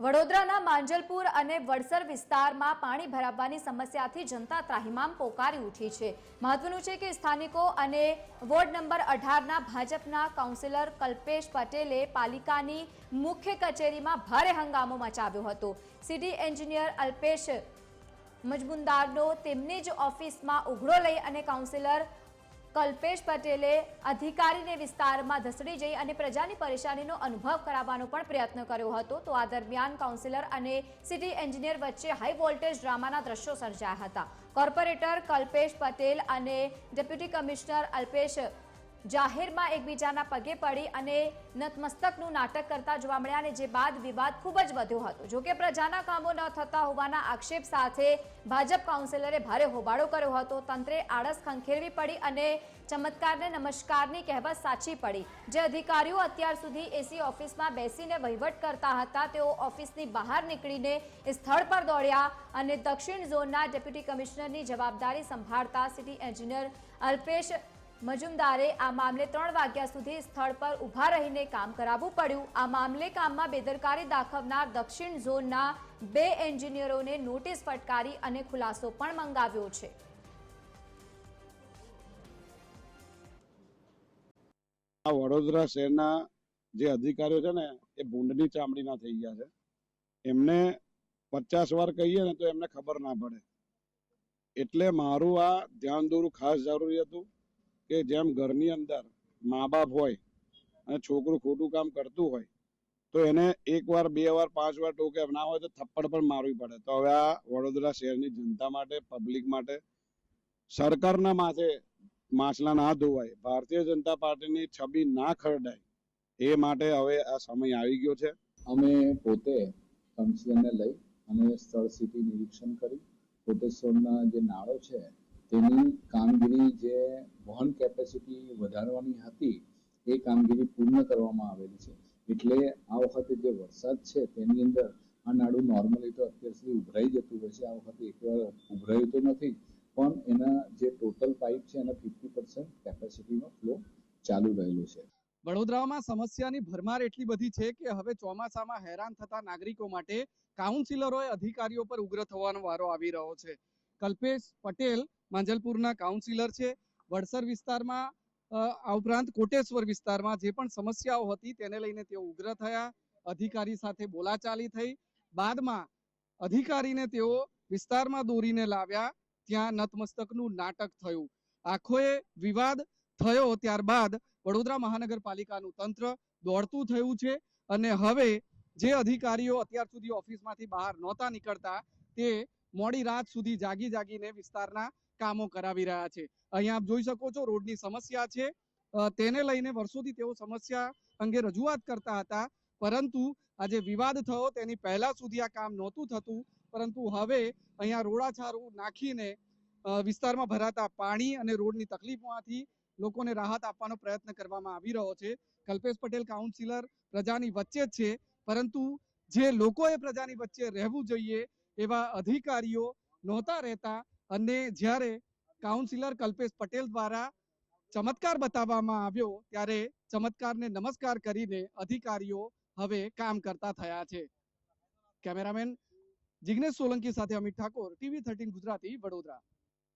વડોદરાના માંજલપુર અને વડસર વિસ્તારમાં પાણી ભરાવાની સમસ્યાથી જનતા ત્રાહિમામ પોકારી ઉઠી છે। મહત્વનું છે કે સ્થાનિકો અને વોર્ડ નંબર 18ના ભાજપના કાઉન્સિલર કલ્પેશ પટેલે પાલિકાની મુખ્ય કચેરીમાં ભારે હંગામો મચાવ્યો હતો। સિટી એન્જિનિયર અલ્પેશ મજમુદારનો તેમની જ ઓફિસમાં ઉઘડો લઈ અને કાઉન્સિલર કલ્પેશ પટેલે અધિકારીને વિસ્તારમાં ધસડી જઈ અને પ્રજાની પરેશાનીનો અનુભવ કરાવવાનો પણ પ્રયત્ન કર્યો હતો। તો આ દરમિયાન કાઉન્સિલર અને સિટી એન્જિનિયર વચ્ચે હાઈ વોલ્ટેજ ડ્રામાના દ્રશ્યો સર્જાયા હતા। કોર્પોરેટર કલ્પેશ પટેલ અને ડેપ્યુટી કમિશનર અલ્પેશ જાહેરમાં એકબીજાના પગે પડી અને નતમસ્તકનું નાટક કરતા જોવા મળ્યા અને જે બાદ વિવાદ ખૂબ જ વધ્યો હતો। જોકે પ્રજાના કામો ન થતા હોવાના આક્ષેપ સાથે ભાજપ કાઉન્સિલરે ભારે હોબાળો કર્યો હતો। તંત્રે આળસ ખંખેરવી પડી અને ચમત્કારને નમસ્કારની કહેવત સાચી પડી। જે અધિકારીઓ અત્યાર સુધી એસી ઓફિસમાં બેસીને વહીવટ કરતા હતા તેઓ ઓફિસની બહાર નીકળીને સ્થળ પર દોડ્યા અને દક્ષિણ ઝોનના ડેપ્યુટી કમિશનરની જવાબદારી સંભાળતા સિટી એન્જિનિયર અલ્પેશ મજમુદારે આ મામલે 3 વાગ્યા સુધી સ્થળ પર ઊભા રહીને કામ કરાવવું પડ્યું। આ મામલે કામમાં બેદરકારી દાખવનાર દક્ષિણ ઝોનના 2 એન્જિનિયરોને નોટિસ ફટકારી અને ખુલાસો પણ મંગાવ્યો છે। વડોદરા શહેરના જે અધિકારીઓ છે ને એ ભૂંડની ચામડીના થઈ ગયા છે। એમને 50 વાર કહીએ ને તો એમને ખબર ના પડે। એટલે મારું આ ધ્યાન દોરવું ખાસ જરૂરી હતું કે જેમ ઘરની અંદર મા બાપ હોય અને છોકરું ખોટું કામ કરતું હોય તો એને 1 વાર 2 વાર 5 વાર ટોકે ના હોય તો થપ્પડ પણ મારવી પડે। તો હવે આ વડોદરા શહેરની જનતા માટે, પબ્લિક માટે, સરકારના માથે માછલા ના ધોવાય, ભારતીય જનતા પાર્ટીની છબી ના ખરડાય એ માટે હવે આ સમય આવી ગયો છે। અમે પોતે કાઉન્સિલરને લઈ અમે સ્થળ સ્થિતિ નિરીક્ષણ કરી કોટેશ્વરના જે નાળો છે તેની કામગીરી જે વહન કેપેસિટી વધારવાની હતી એ કામગીરી પૂર્ણ કરવામાં આવેલી છે। એટલે આ વખતે જે વરસાદ છે તેની અંદર આ નાળું નોર્મલી તો અત્યાર સુધી ઉભરાઈ જતું હોય છે। આ વખતે એકવાર ઉભરાયું તો નથી પણ એના જે ટોટલ પાઇપ છે એના 50% કેપેસિટીનો ફ્લો ચાલુ રહેલો છે। વડોદરામાં સમસ્યાની ભરમાર એટલી બધી છે કે હવે ચોમાસામાં હેરાન થતા નાગરિકો માટે કાઉન્સિલરોએ અધિકારીઓ પર ઉગ્ર થવાનો વારો આવી રહ્યો છે। કલ્પેશ પટેલ માંજલપુરના કાઉન્સિલર છે। વડસર વિસ્તારમાં આ ઉપરાંત કોટેશ્વર વિસ્તારમાં જે પણ સમસ્યાઓ હતી તેને લઈને તેઓ ઉગ્ર થયા। અધિકારી સાથે બોલાચાલી થઈ। બાદમાં અધિકારીને તેઓ વિસ્તારમાં દોરીને લાવ્યા, ત્યાં નતમસ્તકનું નાટક થયું। આખોએ વિવાદ થયો ત્યારબાદ વડોદરા મહાનગરપાલિકાનું તંત્ર દોડતું થયું છે અને હવે જે અધિકારીઓ અત્યાર સુધી ઓફિસમાંથી બહાર નહોતા નીકળતા તે મોડી રાત સુધી જાગીને વિસ્તારના કામો કરાવી રહ્યા છે। અહીંયા આપ જોઈ શકો છો રોડની સમસ્યા છે, તેને લઈને વર્ષોથી તેઓ સમસ્યા અંગે રજૂઆત કરતા હતા, પરંતુ આજે વિવાદ થયો તેની પહેલા સુધી આ કામ નહોતું થતું, પરંતુ હવે અહીંયા રોડાછારું નાખીને વિસ્તારમાં ભરાતા પાણી અને રોડની તકલીફોમાંથી લોકોને રાહત આપવાનો પ્રયત્ન કરવામાં આવી રહ્યો છે। કલ્પેશ પટેલ કાઉન્સિલર પ્રજાની વચ્ચે જ છે, પરંતુ જે લોકોએ પ્રજાની વચ્ચે રહેવું જોઈએ એવા અધિકારીઓ નહોતા રહેતા અને જ્યારે કાઉન્સિલર કલ્પેશ પટેલ દ્વારા ચમત્કાર બતાવવામાં આવ્યો ત્યારે ચમત્કારને નમસ્કાર કરીને અધિકારીઓ હવે કામ કરતા થયા છે। કેમેરામેન જિગ્નેશ સોલંકી સાથે અમિત ઠાકોર, TV 13 ગુજરાતી, વડોદરા।